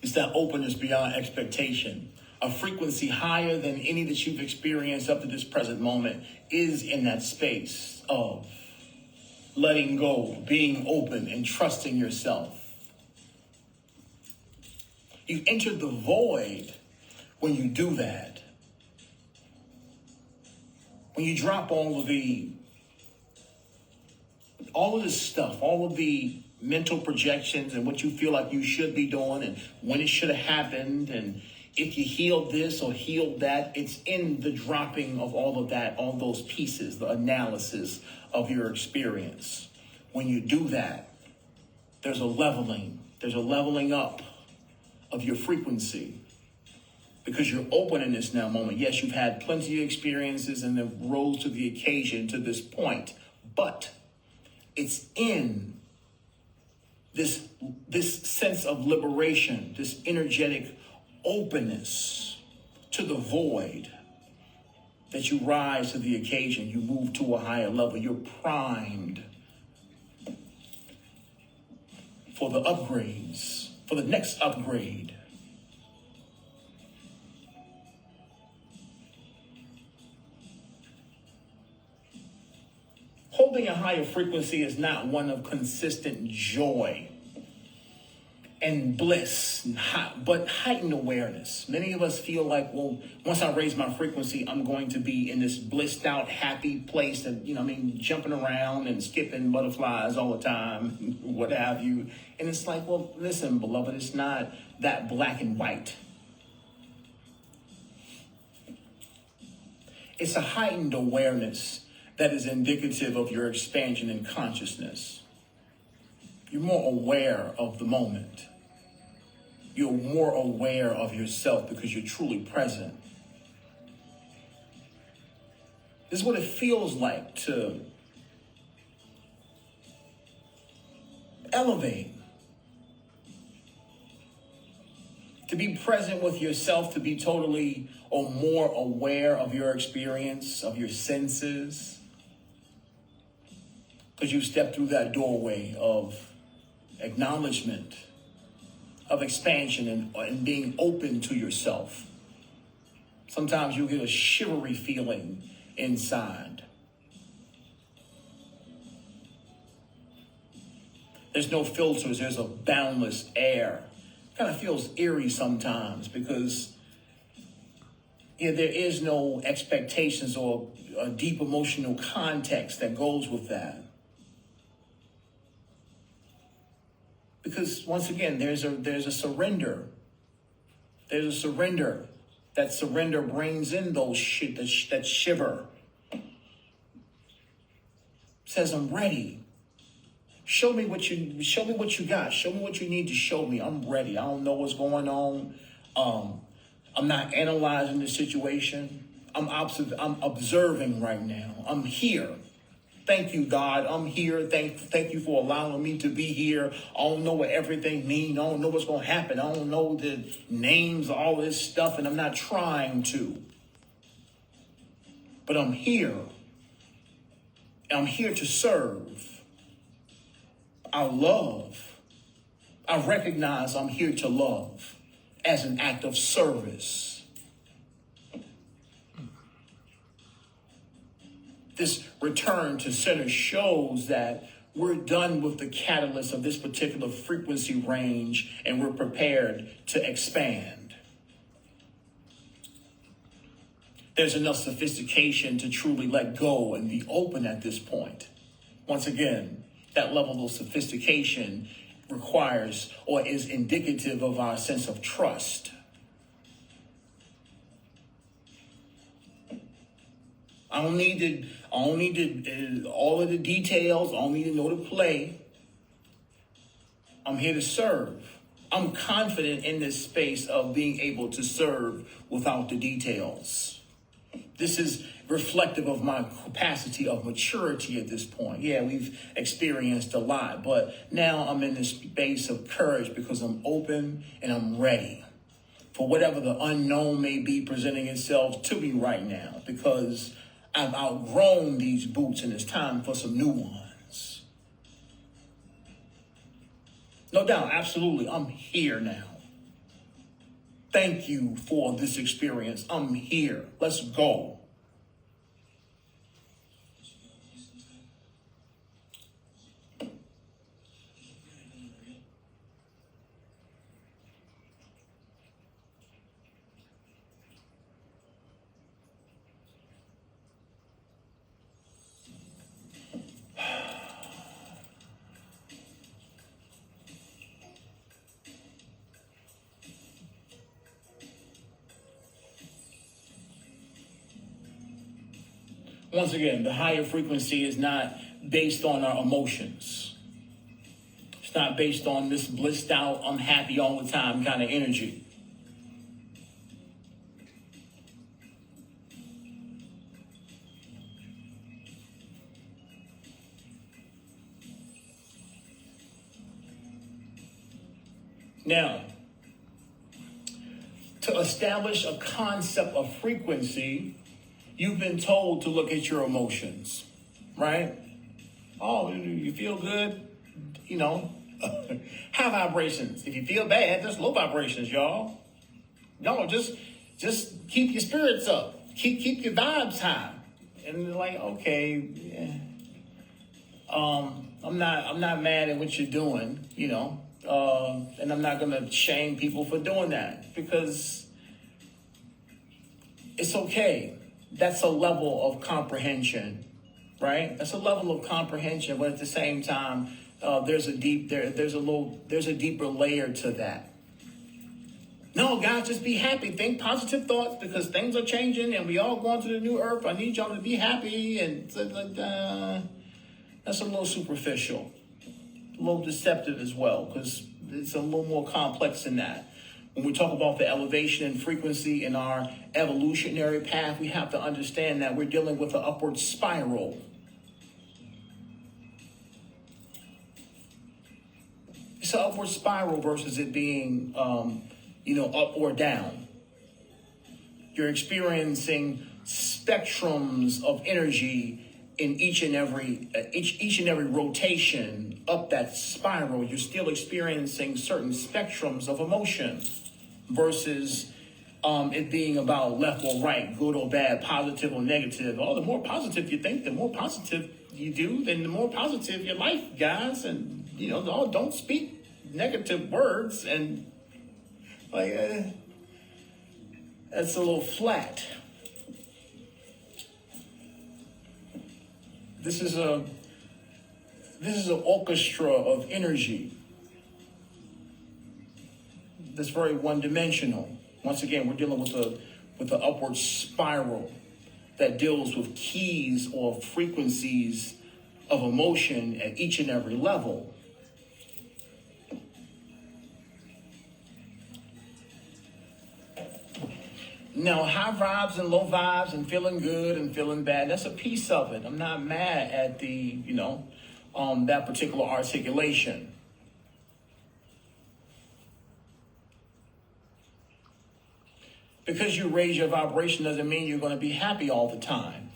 It's that openness beyond expectation. A frequency higher than any that you've experienced up to this present moment is in that space of letting go, being open, and trusting yourself. You enter the void when you do that. When you drop all of this stuff, all of the mental projections and what you feel like you should be doing and when it should have happened and if you healed this or healed that, it's in the dropping of all of that, all those pieces, the analysis of your experience. When you do that, there's a leveling up of your frequency because you're open in this now moment. Yes, you've had plenty of experiences and have rose to the occasion to this point, but it's in this sense of liberation, this energetic openness to the void that you rise to the occasion. You move to a higher level. You're primed for the upgrades, for the next upgrade. Holding a higher frequency is not one of consistent joy and bliss, but heightened awareness. Many of us feel like, well, once I raise my frequency, I'm going to be in this blissed out, happy place that, jumping around and skipping butterflies all the time, what have you. And it's like, well, listen, beloved, it's not that black and white. It's a heightened awareness that is indicative of your expansion in consciousness. You're more aware of the moment. You're more aware of yourself because you're truly present. This is what it feels like to elevate, to be present with yourself, to be totally or more aware of your experience, of your senses, because you step through that doorway of acknowledgement, of expansion and being open to yourself. Sometimes you get a shivery feeling inside. There's no filters. There's a boundless air. Kind of feels eerie sometimes because there is no expectations or a deep emotional context that goes with that. Because once again, there's a surrender. There's a surrender. That surrender brings in those that shiver. Says, I'm ready. Show me what you got. Show me what you need to show me. I'm ready. I don't know what's going on. I'm not analyzing the situation. I'm observing right now. I'm here. Thank you, God. I'm here. Thank you for allowing me to be here. I don't know what everything means. I don't know what's going to happen. I don't know the names, all this stuff, and I'm not trying to. But I'm here. I'm here to serve. I love. I recognize I'm here to love as an act of service. This return to center shows that we're done with the catalyst of this particular frequency range and we're prepared to expand. There's enough sophistication to truly let go and be open at this point. Once again, that level of sophistication requires or is indicative of our sense of trust. I don't need all of the details. I don't need to know the play. I'm here to serve. I'm confident in this space of being able to serve without the details. This is reflective of my capacity of maturity at this point. Yeah, we've experienced a lot, but now I'm in this space of courage because I'm open and I'm ready for whatever the unknown may be presenting itself to me right now, because I've outgrown these boots and it's time for some new ones. No doubt, absolutely, I'm here now. Thank you for this experience. I'm here. Let's go. Once again, the higher frequency is not based on our emotions. It's not based on this blissed out, I'm happy all the time kind of energy. Now, to establish a concept of frequency, you've been told to look at your emotions, right? Oh, you feel good? You know, high vibrations. If you feel bad, there's low vibrations, y'all. No, just keep your spirits up. Keep your vibes high. And they're like, okay, yeah. I'm not mad at what you're doing, you know. And I'm not gonna shame people for doing that because it's okay. That's a level of comprehension, right? That's a level of comprehension, but at the same time, there's a deeper layer to that. No, guys, just be happy. Think positive thoughts because things are changing and we all going to the new earth. I need y'all to be happy, and that's a little superficial, a little deceptive as well, because it's a little more complex than that. When we talk about the elevation and frequency in our evolutionary path, we have to understand that we're dealing with an upward spiral. It's an upward spiral versus it being, up or down. You're experiencing spectrums of energy in each and every rotation up that spiral. You're still experiencing certain spectrums of emotion versus it being about left or right, good or bad, positive or negative. Oh, the more positive you think, the more positive you do, then the more positive your life, guys. And don't speak negative words and that's a little flat. This is an orchestra of energy that's very one-dimensional. Once again, we're dealing with the upward spiral that deals with keys or frequencies of emotion at each and every level. Now, high vibes and low vibes and feeling good and feeling bad, that's a piece of it. I'm not mad at that particular articulation. Because you raise your vibration doesn't mean you're going to be happy all the time.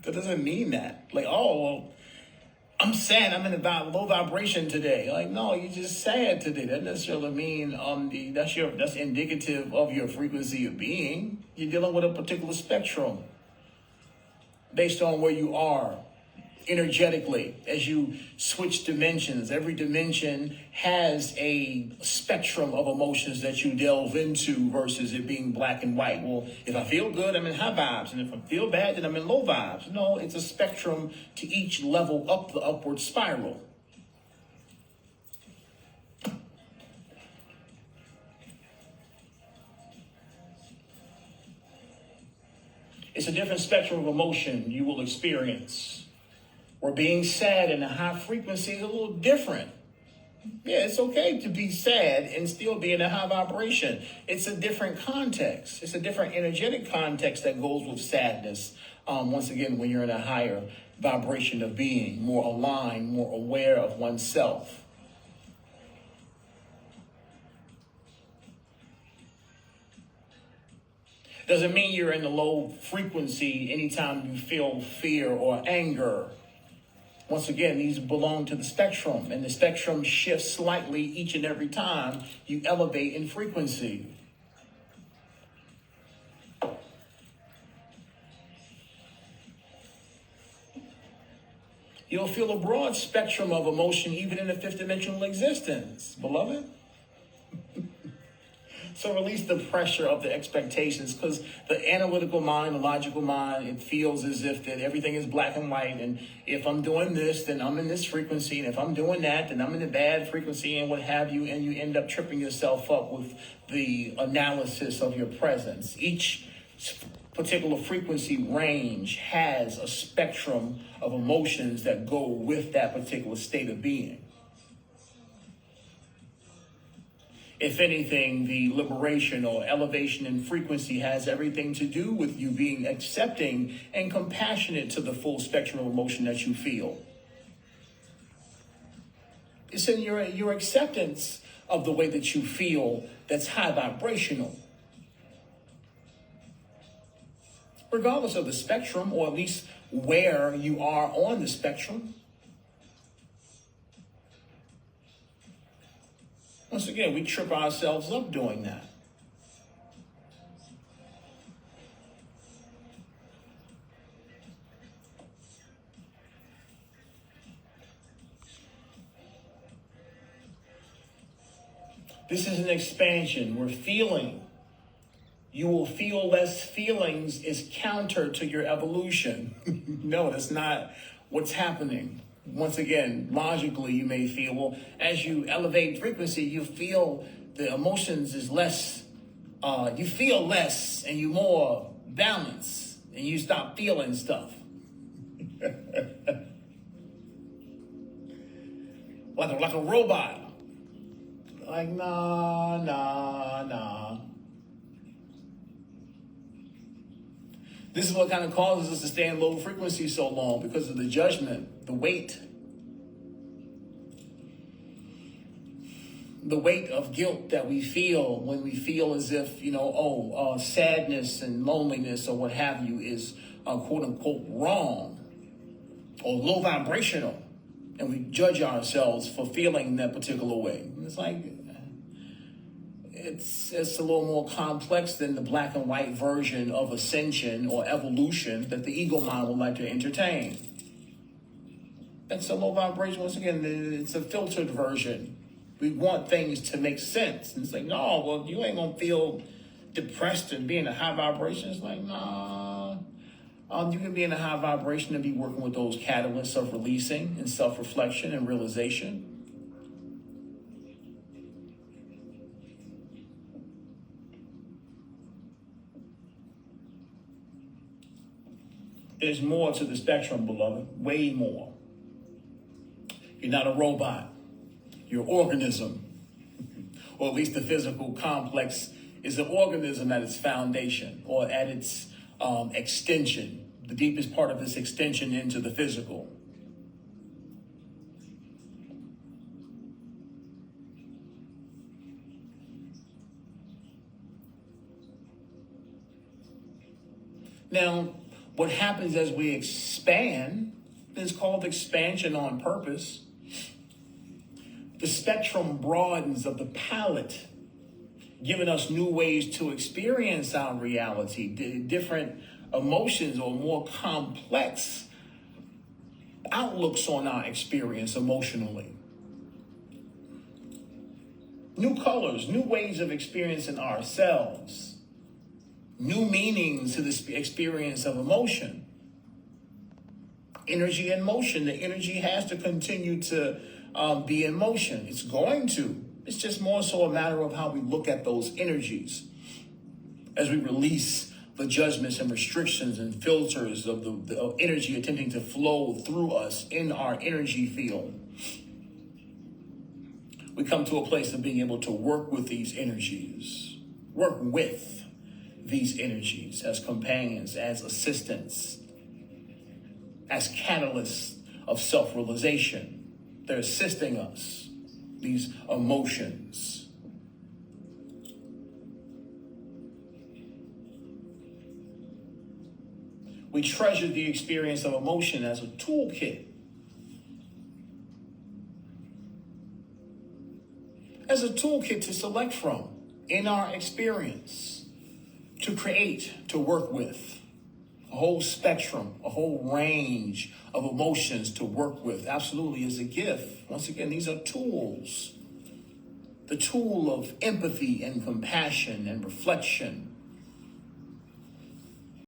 That doesn't mean that. I'm sad, I'm in a low vibration today. No, you're just sad today. That doesn't necessarily mean that's indicative of your frequency of being. You're dealing with a particular spectrum based on where you are energetically as you switch dimensions. Every dimension has a spectrum of emotions that you delve into versus it being black and white. Well, if I feel good, I'm in high vibes. And if I feel bad, then I'm in low vibes. No, it's a spectrum to each level up the upward spiral. It's a different spectrum of emotion you will experience. Where being sad in a high frequency is a little different. Yeah, it's okay to be sad and still be in a high vibration. It's a different context. It's a different energetic context that goes with sadness. Once again, when you're in a higher vibration of being, more aligned, more aware of oneself. Doesn't mean you're in the low frequency anytime you feel fear or anger. Once again, these belong to the spectrum, and the spectrum shifts slightly each and every time you elevate in frequency. You'll feel a broad spectrum of emotion even in the fifth dimensional existence, beloved. So release the pressure of the expectations, because the analytical mind, the logical mind, it feels as if that everything is black and white. And if I'm doing this, then I'm in this frequency. And if I'm doing that, then I'm in the bad frequency and what have you. And you end up tripping yourself up with the analysis of your presence. Each particular frequency range has a spectrum of emotions that go with that particular state of being. If anything, the liberation or elevation in frequency has everything to do with you being accepting and compassionate to the full spectrum of emotion that you feel. It's in your acceptance of the way that you feel that's high vibrational. Regardless of the spectrum, or at least where you are on the spectrum. Once again, we trip ourselves up doing that. This is an expansion. We're feeling. You will feel less feelings is counter to your evolution. No, that's not what's happening. Once again, logically, you may feel, well, as you elevate frequency, you feel the emotions is less, you feel less and you more balance and you stop feeling stuff. like a robot. Like, nah. This is what kind of causes us to stay in low frequency so long, because of the judgment, the weight of guilt that we feel when we feel as if, sadness and loneliness or what have you is quote unquote wrong or low vibrational. And we judge ourselves for feeling that particular way. And it's like, it's a little more complex than the black and white version of ascension or evolution that the ego mind would like to entertain. That's a low vibration. Once again, it's a filtered version. We want things to make sense. And it's like, no, well, you ain't going to feel depressed and be in a high vibration. It's like, nah. You can be in a high vibration and be working with those catalysts of releasing and self-reflection and realization. There's more to the spectrum, beloved, way more. You're not a robot. You're an organism, or at least the physical complex is an organism at its foundation or at its extension, the deepest part of its extension into the physical. Now, what happens as we expand is called expansion on purpose. The spectrum broadens of the palette, giving us new ways to experience our reality, different emotions or more complex outlooks on our experience emotionally. New colors, new ways of experiencing ourselves, new meanings to this experience of emotion. Energy and motion. The energy has to continue to be in motion. It's going to. It's just more so a matter of how we look at those energies as we release the judgments and restrictions and filters of the energy attempting to flow through us in our energy field. We come to a place of being able to work with these energies, work with these energies as companions, as assistants, as catalysts of self-realization. They're assisting us, these emotions. We treasure the experience of emotion as a toolkit as a toolkit to select from in our experience, to create, to work with. A whole spectrum, a whole range of emotions to work with absolutely is a gift. Once again, these are tools. The tool of empathy and compassion and reflection